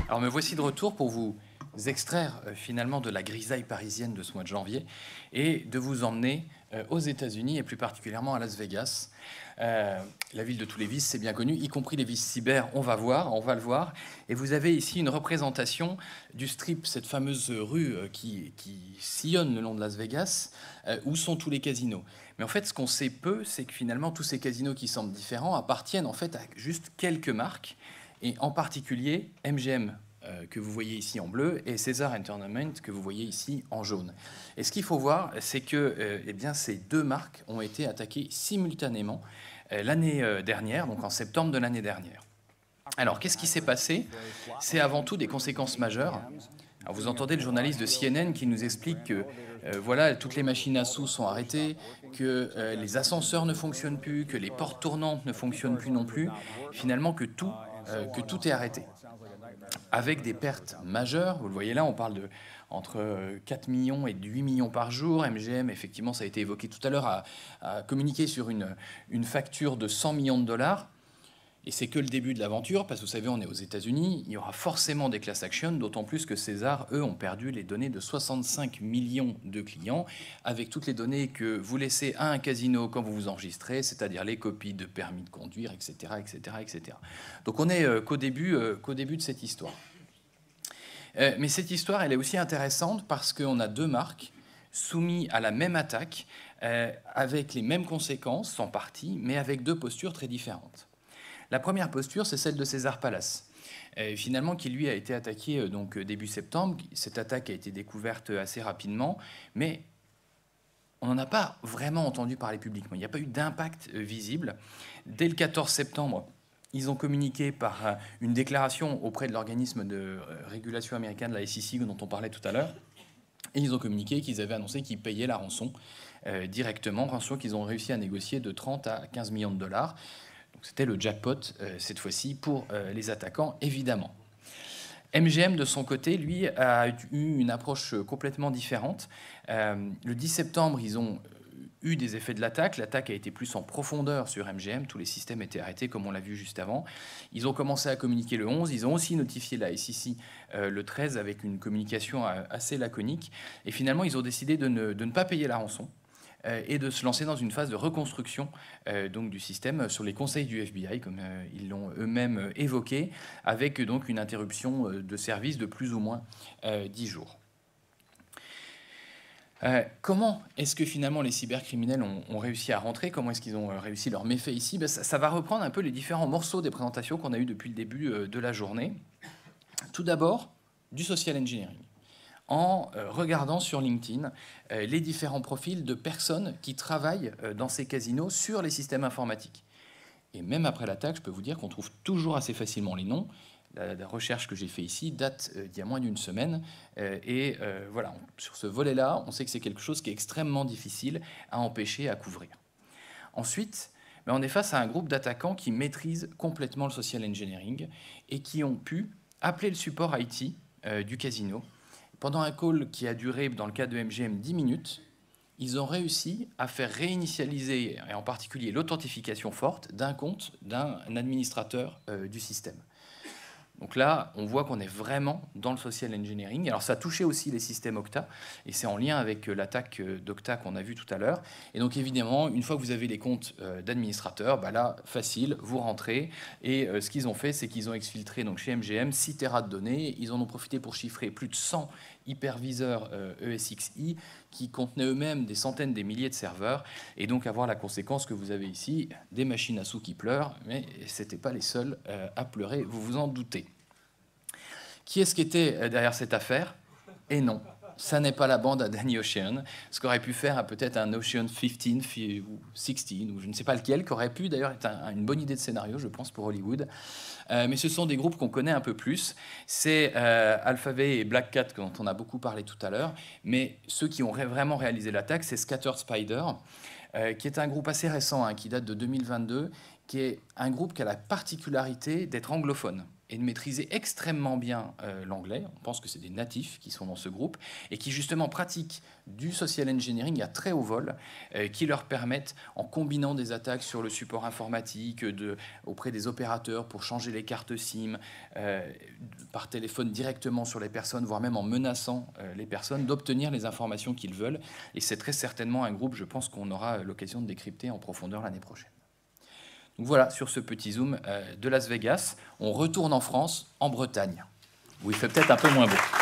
Alors me voici de retour pour vous extraire finalement de la grisaille parisienne de ce mois de janvier et de vous emmener aux États-Unis et plus particulièrement à Las Vegas. La ville de tous les vices, c'est bien connu, y compris les vices cyber, on va le voir. Et vous avez ici une représentation du Strip, cette fameuse rue qui sillonne le long de Las Vegas, où sont tous les casinos. Mais en fait, ce qu'on sait peu, c'est que finalement, tous ces casinos qui semblent différents appartiennent en fait à juste quelques marques, et en particulier MGM, que vous voyez ici en bleu, et Caesars Entertainment, que vous voyez ici en jaune. Et ce qu'il faut voir, c'est que eh bien, ces deux marques ont été attaquées simultanément l'année dernière, donc en septembre de l'année dernière. Alors, qu'est-ce qui s'est passé? C'est avant tout des conséquences majeures. Alors, vous entendez le journaliste de CNN qui nous explique que voilà, toutes les machines à sous sont arrêtées, que les ascenseurs ne fonctionnent plus, que les portes tournantes ne fonctionnent plus non plus, finalement que tout est arrêté. Avec des pertes majeures, vous le voyez là, on parle de entre 4 millions et 8 millions par jour. MGM, effectivement, ça a été évoqué tout à l'heure, a communiqué sur une facture de 100 millions de dollars. Et c'est que le début de l'aventure, parce que vous savez, on est aux États-Unis, il y aura forcément des class actions, d'autant plus que Caesars, eux, ont perdu les données de 65 millions de clients, avec toutes les données que vous laissez à un casino quand vous vous enregistrez, c'est-à-dire les copies de permis de conduire, etc., etc., etc. Donc on est qu'au début de cette histoire. Mais cette histoire, elle est aussi intéressante parce qu'on a deux marques soumises à la même attaque, avec les mêmes conséquences, en partie, mais avec deux postures très différentes. La première posture, c'est celle de Caesars Palace, finalement, qui lui a été attaqué donc, début septembre. Cette attaque a été découverte assez rapidement, mais on n'en a pas vraiment entendu parler publiquement. Il n'y a pas eu d'impact visible. Dès le 14 septembre, ils ont communiqué par une déclaration auprès de l'organisme de régulation américain de la SEC dont on parlait tout à l'heure, et ils ont communiqué qu'ils avaient annoncé qu'ils payaient la rançon directement, rançon qu'ils ont réussi à négocier de 30 à 15 millions de dollars. C'était le jackpot, cette fois-ci, pour les attaquants, évidemment. MGM, de son côté, lui, a eu une approche complètement différente. Le 10 septembre, ils ont eu des effets de l'attaque. L'attaque a été plus en profondeur sur MGM. Tous les systèmes étaient arrêtés, comme on l'a vu juste avant. Ils ont commencé à communiquer le 11. Ils ont aussi notifié la SEC le 13 avec une communication assez laconique. Et finalement, ils ont décidé de ne pas payer la rançon et de se lancer dans une phase de reconstruction donc du système sur les conseils du FBI, comme ils l'ont eux-mêmes évoqué, avec donc une interruption de service de plus ou moins 10 jours. Comment est-ce que finalement les cybercriminels ont réussi à rentrer? Comment est-ce qu'ils ont réussi leur méfait ici? Ça va reprendre un peu les différents morceaux des présentations qu'on a eues depuis le début de la journée. Tout d'abord, du social engineering, en regardant sur LinkedIn les différents profils de personnes qui travaillent dans ces casinos sur les systèmes informatiques. Et même après l'attaque, je peux vous dire qu'on trouve toujours assez facilement les noms. La recherche que j'ai fait ici date d'il y a moins d'une semaine. Voilà, sur ce volet-là, on sait que c'est quelque chose qui est extrêmement difficile à empêcher, à couvrir. Ensuite, on est face à un groupe d'attaquants qui maîtrisent complètement le social engineering et qui ont pu appeler le support IT du casino. Pendant un call qui a duré, dans le cas de MGM, 10 minutes, ils ont réussi à faire réinitialiser, et en particulier l'authentification forte, d'un compte d'un administrateur du système. Donc là, on voit qu'on est vraiment dans le social engineering. Alors ça a touché aussi les systèmes Okta, et c'est en lien avec l'attaque d'Okta qu'on a vu tout à l'heure. Et donc évidemment, une fois que vous avez les comptes d'administrateurs, là, facile, vous rentrez. Et ce qu'ils ont fait, c'est qu'ils ont exfiltré donc, chez MGM 6 Tera de données. Ils en ont profité pour chiffrer plus de 100 hyperviseurs ESXi qui contenaient eux-mêmes des centaines, des milliers de serveurs, et donc avoir la conséquence que vous avez ici, des machines à sous qui pleurent, mais ce n'étaient pas les seuls à pleurer, vous vous en doutez. Qui est-ce qui était derrière cette affaire? Et non, ça n'est pas la bande à Danny Ocean, ce qu'aurait pu faire peut-être un Ocean 15 ou 16, ou je ne sais pas lequel, qui aurait pu d'ailleurs être une bonne idée de scénario, je pense, pour Hollywood. Mais ce sont des groupes qu'on connaît un peu plus. C'est Alphavay et Black Cat, dont on a beaucoup parlé tout à l'heure. Mais ceux qui ont vraiment réalisé l'attaque, c'est Scattered Spider, qui est un groupe assez récent, qui date de 2022, qui est un groupe qui a la particularité d'être anglophone. et de maîtriser extrêmement bien l'anglais. On pense que c'est des natifs qui sont dans ce groupe et qui justement pratiquent du social engineering à très haut vol, qui leur permettent, en combinant des attaques sur le support informatique, auprès des opérateurs pour changer les cartes SIM, par téléphone directement sur les personnes, voire même en menaçant les personnes, d'obtenir les informations qu'ils veulent. Et c'est très certainement un groupe, je pense, qu'on aura l'occasion de décrypter en profondeur l'année prochaine. Donc voilà, sur ce petit zoom de Las Vegas, on retourne en France, en Bretagne, où il fait peut-être un peu moins beau.